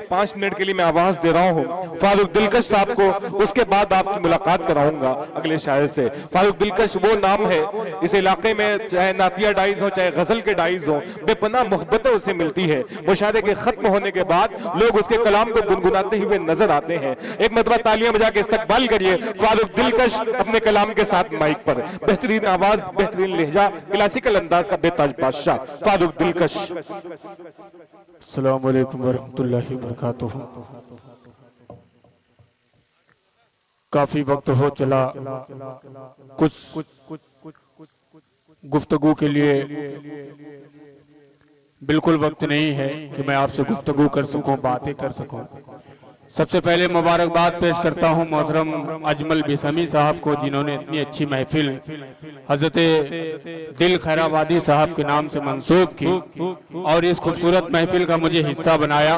5 minute के लिए मैं आवाज दे रहा हूँ फारूक दिलकश साहब को, उसके बाद आपकी मुलाकात कराऊंगा अगले शायर से। फारूक दिलकश वो नाम है, इस इलाके में चाहे नातिया डाइज हो चाहे गजल के डाइज हो, बेपनाह मोहब्बतें उसे मिलती है। मुशायरे के खत्म होने के बाद लोग उसके कलाम को गुनगुनाते हुए नजर आते हैं। एक मरतबा तालियां बजा के इस्तकबाल करिए फारूक दिलकश अपने कलाम के साथ माइक पर। बेहतरीन आवाज, बेहतरीन लहजा, क्लासिकल अंदाज का बेताज बादशाह फारूक दिलकश। अस्सलाम वालेकुम वरहमतुल्लाहि वबरकातुहू। काफी वक्त हो चला, कुछ गुफ्तगू के लिए बिल्कुल वक्त नहीं है कि मैं आपसे गुफ्तगू कर सकूं, बातें कर सकूं। सबसे पहले मुबारकबाद पेश करता हूं मोहतरम अजमल बिसमी साहब को, जिन्होंने इतनी अच्छी महफिल हजरत दिल खैराबादी साहब के नाम से मंसूब की और इस खूबसूरत महफिल का मुझे हिस्सा बनाया।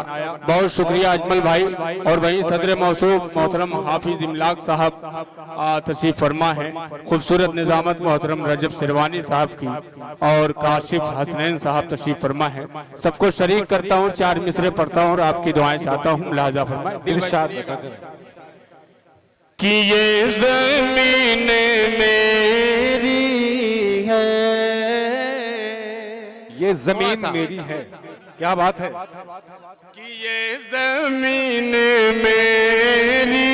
बहुत शुक्रिया अजमल भाई। और वहीं सदर मौसूफ मोहतरम हाफिज इमलाक साहब तशरीफ फरमा है, खूबसूरत निजामत मोहतरम रजब सिरवानी साहब की और काशिफ हसनैन साहब तशरीफ फरमा है। सबको शरीक करता हूँ, 4 मिसरे पढ़ता हूँ और आपकी दुआएं चाहता हूँ। लिहाजा फरमाए इरशाद कि ये ज़मीन मेरी है, ये जमीन मेरी है। क्या बात है कि ये ज़मीन मेरी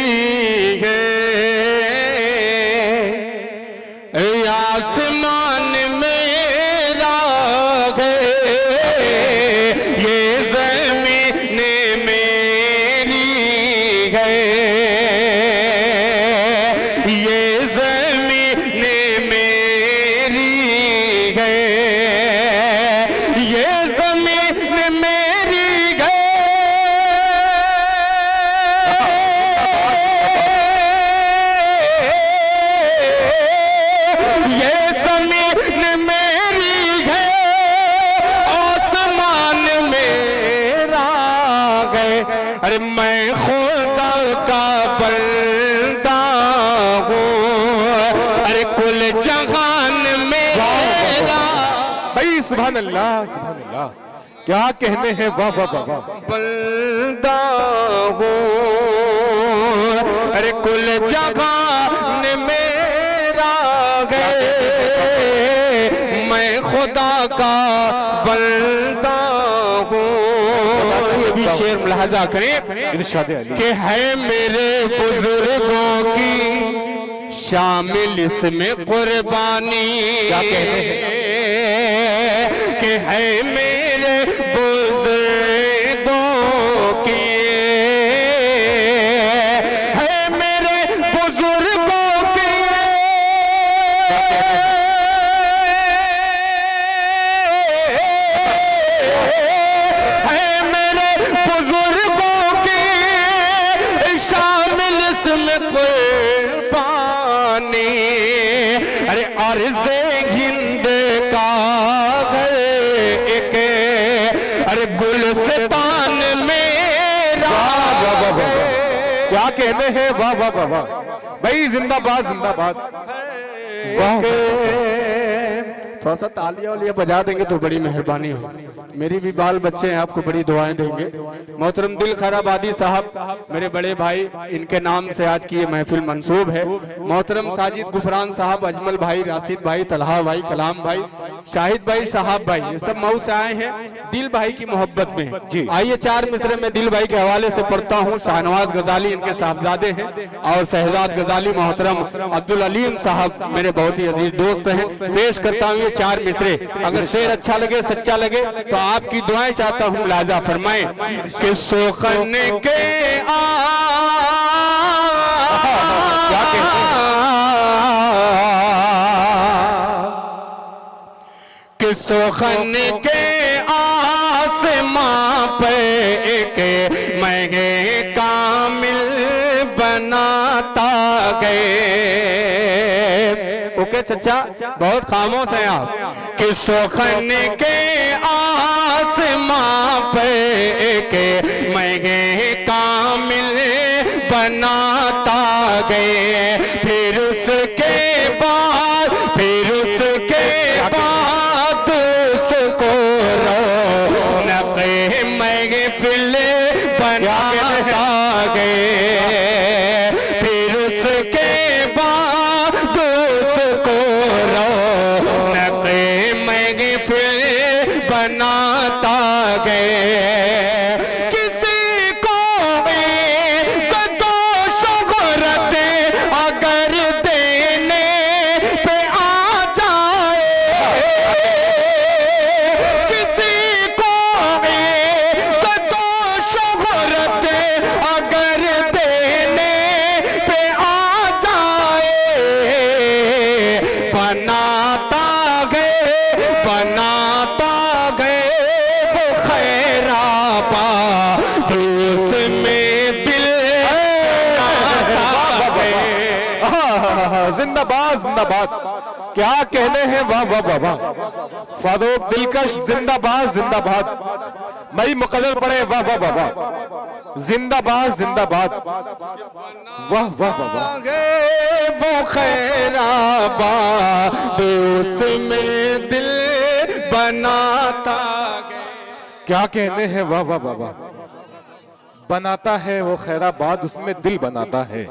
है, आसमान मेरा है, ये ज़मीन मेरी है, ये ज़मीन मेरी है, ये ज़मीन मेरी है, ये ज़मीन मेरी है, आसमान मेरा है। अरे मैं खुदा का बंदा हूँ, अरे कुल जहान मेरा भाई। सुभान अल्लाह, सुभान अल्लाह, क्या कहने हैं, वाह वाह वाह वाह। बंदा हूँ, अरे कुल जहान मेरा है, मैं खुदा का बंदा हूँ। ये भी शेर मुलाहाजा करें इरशाद अली कि है मेरे बुजुर्गों की शामिल इसमें कुर्बानी। क्या कहते हैं? कि है मेरे बुजुर्गों की, है मेरे बुजुर्गों की, है मेरे बुजुर्गों की शामिल इसमें कुर्बानी। अरे अर्ज़े हिंद का घर एक, अरे गुलस्तान मेरा है। क्या कहने हैं, वाह वाह वाह वाह भाई। जिंदाबाद जिंदाबाद। थोड़ा सा तालियां वालियां बजा देंगे तो बड़ी मेहरबानी हो। मेरी भी बाल बच्चे हैं, आपको बड़ी दुआएं देंगे। मोहतरम दिल खैराबादी साहब मेरे बड़े भाई, इनके नाम से आज की ये महफिल मंसूब है। मोहतरम साजिद गुफरान साहब, अजमल भाई, राशिद भाई, तलहा भाई, कलाम भाई, शाहिद भाई, शहाब भाई, ये सब मऊ से आए हैं दिल भाई की मोहब्बत में जी। आइए 4 मिसरे में दिल भाई के हवाले से पढ़ता हूँ। शाहनवाज गजाली इनके साहबजादे हैं और शहजाद गजाली मोहतरम अब्दुल अलीम साहब मेरे बहुत ही अजीज दोस्त हैं। पेश करता हूँ ये 4 मिसरे। अगर शेर अच्छा लगे, सच्चा लगे तो आपकी दुआएं चाहता हूँ। लाजा फरमाएं कि सोखन के कि सोखन के आसमां पे एक महंगे कामिल बनाता गए। ओके चचा, बहुत खामोश हैं आप। कि सोखन के आसमां पे एक महंगे कामिल बनाता गए। फिर उसके बाद, फिर उसके बाद उसको रौनक़ महफ़िल बनाता गए, फिर उसके बाद उसको रौनक महफिल बनाता गए। किसी को इज्जत और शोहरत अगर देने पे आ जाए, किसी को इज्जत और शोहरत अगर देने पे आ जाए, बनाता गए वो खैराबा, उसमें दिल बनाता गए। जिंदाबाद जिंदाबाद, क्या कहने हैं, वाह वाह वाह वाह। फारूक दिलकश जिंदाबाद जिंदाबाद, मई मुकद्दर पड़े, वाह वाह वाह वाह, जिंदाबाद जिंदाबाद, वाह वाह वाह वाह। वो खैराबा, उसमें दिल बनाता गए। क्या कहने हैं, वाह वाह वाह वाह। बनाता है वो खैराबाद, उसमें दिल बनाता है,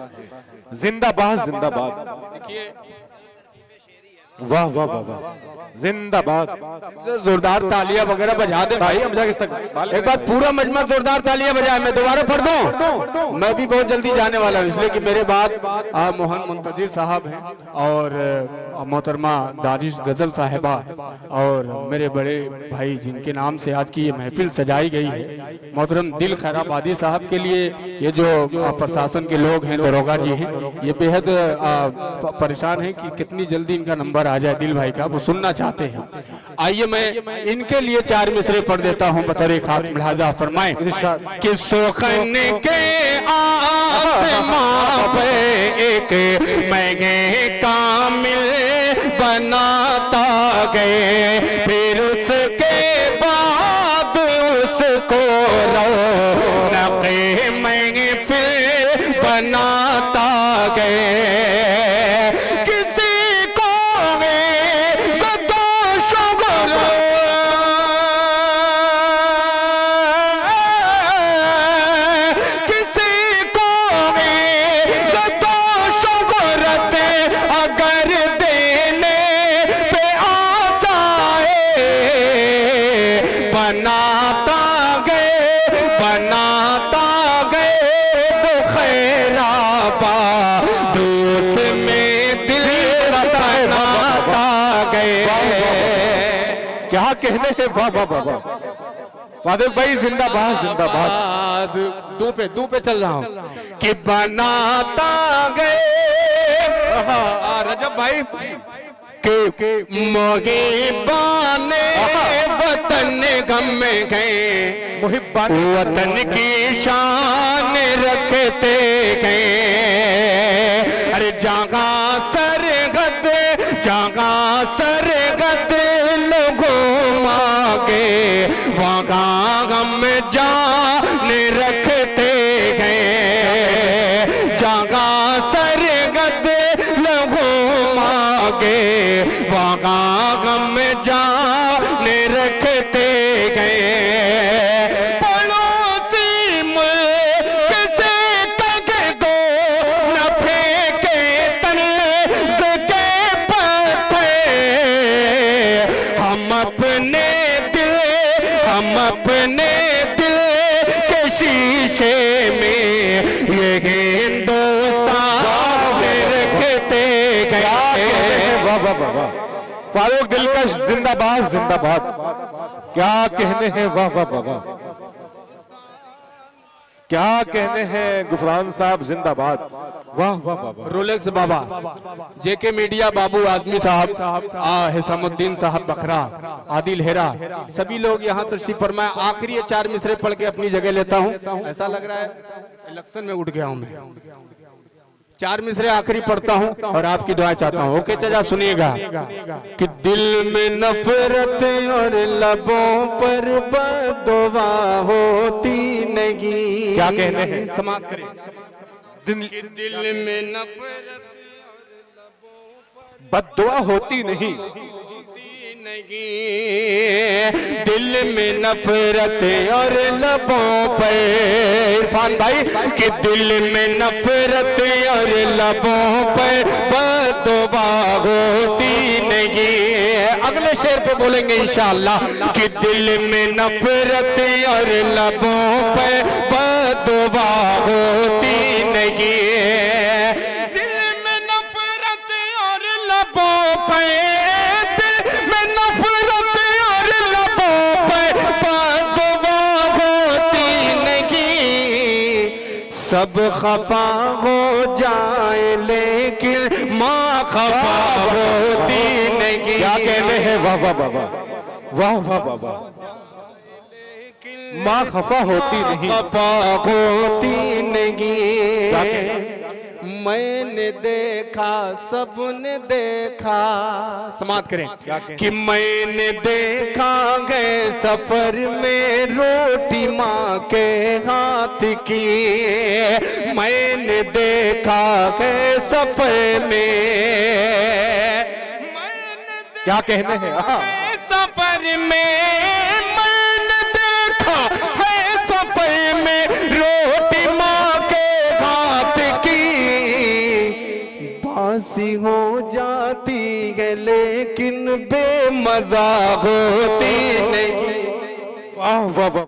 जिंदाबाद जिंदाबाद, वाह वाह वाह वाह, जिंदाबाद। जोरदार तालियां वगैरह बजा दे भाई। हम जाके एक बार पूरा मजमा जोरदार तालियां बजाए। मैं दोबारा पढ़ दूं, मैं भी बहुत जल्दी जाने वाला हूं, इसलिए कि मेरे बाद मोहन मुंतजिर साहब हैं और मोहतरमा दानिश गजल साहिबा और मेरे बड़े भाई जिनके नाम से आज की ये महफिल सजाई गई है, मोहतरम दिल खैराबादी साहब के लिए ये जो प्रशासन के लोग हैं, दरोगा जी हैं, ये बेहद परेशान हैं कि कितनी जल्दी इनका नंबर आ जाए दिल भाई का, वो सुनना चाहते हैं। आइए मैं इनके लिए 4 मिसरे पढ़ देता हूं, बतौर खास मुलाजा फरमाएं कि सोखन के आसमां पे एक महंगे कामिल बनाता गए, फिर उसके बाद उसको रौनक महफिल बनाता गए। बनाता गए वो खैराबा, उसमें दिल बनाता गए। क्या कहने हैं, वाह वाह वाह वाह। फारूक भाई जिंदाबाद जिंदाबाद। दो पे चल रहा हूँ कि बनाता गए रजब भाई के मोगे बाने वतन गम में गए, वतन की शान रखते गए। अरे जागा सरगत लोगों मांगे, वहाँ गम जान रखते गए। जागा सरगत लोगों मांगे, वहाँ गम जान रखते गए। पड़ोसी मुल्क से तक दो न फेंके तंज के पत्थर, हम अपने दिल के शीशे में ये हिंदुस्तान रखते गए। वाह वाह वाह वाह। फारूक दिलकश जिंदाबाद जिंदाबाद, क्या कहने हैं, वाह वाह वाह वाह। क्या कहने हैं गुफरान साहब जिंदाबाद, वाह वाह वाह वाह। रोलेक्स बाबा, जेके मीडिया बाबू आदमी साहब, हिसामुद्दीन साहब बखरा, आदिल हेरा, सभी लोग यहाँ तशरीफ फरमाए। आखिरी ये 4 मिसरे पढ़ के अपनी जगह लेता हूँ। ऐसा लग रहा है इलेक्शन में उठ गया हूँ मैं। 4 मिसरे आखिरी पढ़ता हूँ और आपकी दुआ चाहता हूँ। ओके चाचा सुनिएगा कि दिल में नफरत और लबों पर बददुआ होती नहीं। क्या कहने हैं, समाप्त करें। दिल में नफरत बद्दुआ होती नहीं, दिल में नफरत और लबों पर इरफान भाई कि दिल में नफरत और लबों पर बददुआ होती नहीं। अगले शेर पे बोलेंगे इंशाअल्लाह कि दिल में नफरत और लबों पर बददुआ होती नहीं। दिल में नफरत और लबों पे, दिल में नफरत और लबों पे बददुआ होती नहीं। सब खफा हो जाए लेकिन माँ खफा होती नहीं। क्या कहते हैं, वाह वाह वाह वाह वाह वाह वाह। माँ खफा होती नहीं, खफा होती नहीं। मैंने देखा सबने देखा, समाप्त करें कि मैंने देखा गए सफर में रोटी माँ के हाथ की। मैंने देखा गए सफर में, क्या कहने हैं, सफर में मैंने देखा है सफर में रोटी माँ के हाथ की। बासी हो जाती है लेकिन बेमजा होती नहीं। वाह वाह वाह।